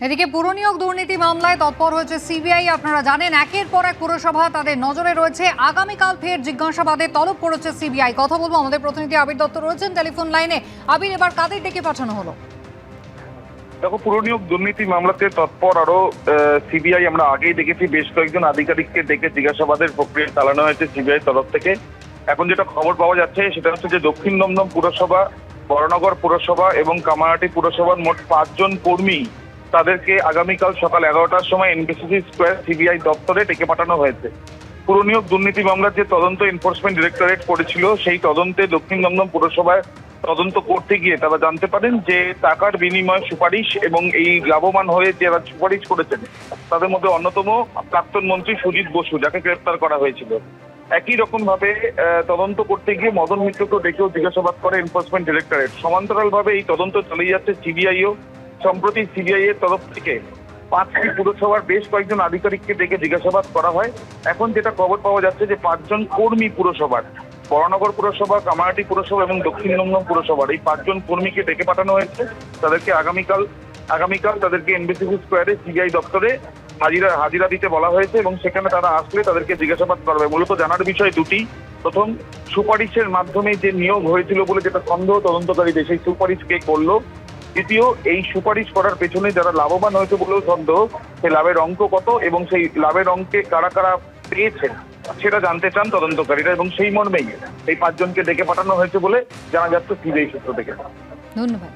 এদিকে পুরনিয়োগ দুর্নীতি মামলায় তৎপর হয়েছে সিবিআই। আপনারা জানেন একের পর এক পুরসভা তাদের নজরে রয়েছে। আগামীকাল ফের জিজ্ঞাসাবাদে তলব করেছে সিবিআই। কথা বলবো, আমাদের প্রতিনিধি আবির দত্ত রয়েছেন টেলিফোন লাইনে। আবির, এবার কাদের ডেকে পাঠানো হলো? দেখো, পুরনিয়োগ দুর্নীতি মামলাতে তৎপর আরো সিবিআই আমরা আগেই দেখেছি বেশ কয়েকজন আধিকারিককে ডেকে জিজ্ঞাসাবাদের প্রক্রিয়া চালানো হয়েছে সিবিআই তরফ থেকে। এখন যেটা খবর পাওয়া যাচ্ছে সেটা হচ্ছে যে দক্ষিণ দমদম পুরসভা, বরানগর পুরসভা এবং কামারহাটি পুরসভার মোট 5 জন কর্মী তাদেরকে আগামীকাল সকাল 11টার সময় এনবিসিসি স্কোয়ার সিবিআই দপ্তরে ডেকে পাঠানো হয়েছে। পুরনিয়োগ দুর্নীতি মামলার যে তদন্ত এনফোর্সমেন্ট ডিরেক্টরেট করেছিল সেই তদন্তে দক্ষিণ দমদম পুরসভায় তদন্ত করতে গিয়ে তারা জানতে পারেন যে টাকার বিনিময়ে সুপারিশ এবং এই লাভবান হয়ে যারা সুপারিশ করেছেন তাদের মধ্যে অন্যতম প্রাক্তন মন্ত্রী সুজিত বসু, যাকে গ্রেপ্তার করা হয়েছিল। একই রকম ভাবে তদন্ত করতে গিয়ে মদন মিত্রকেও ডেকেও জিজ্ঞাসাবাদ করে এনফোর্সমেন্ট ডিরেক্টরেট। সমান্তরাল ভাবে এই তদন্ত চালিয়ে যাচ্ছে সিবিআইও। সম্প্রতি সিবিআই এর তরফ থেকে 5টি পুরসভার বেশ কয়েকজন আধিকারিককে ডেকে জিজ্ঞাসাবাদ করা হয়। এখন যেটা খবর পাওয়া যাচ্ছে যে 5 জন কর্মী পুরসভার, বরানগর পুরসভা, কামারহাটি পুরসভা এবং দক্ষিণ দমদম পুরসভার এই 5 জন কর্মীকে ডেকে পাঠানো হয়েছে। তাদেরকে আগামীকাল তাদেরকে এনবিসিসি স্কোয়ারে সিবিআই দপ্তরে হাজিরা দিতে বলা হয়েছে এবং সেখানে তারা আসলে তাদেরকে জিজ্ঞাসাবাদ করবে। মূলত জানার বিষয় দুটি। প্রথম, সুপারিশের মাধ্যমে যে নিয়োগ হয়েছিল বলে যেটা সন্দেহ তদন্তকারীদের, সেই সুপারিশ কে করলো। দ্বিতীয়, এই সুপারিশ করার পেছনে যারা লাভবান হয়েছে বলেও সন্দেহ, সেই লাভের অঙ্ক কত এবং সেই লাভের অঙ্কে কারা কারা পেয়েছেন সেটা জানতে চান তদন্তকারীরা, এবং সেই মর্মেই এই 5 জনকে ডেকে পাঠানো হয়েছে বলে জানা যাচ্ছে সিবিআই সূত্র থেকে। ধন্যবাদ।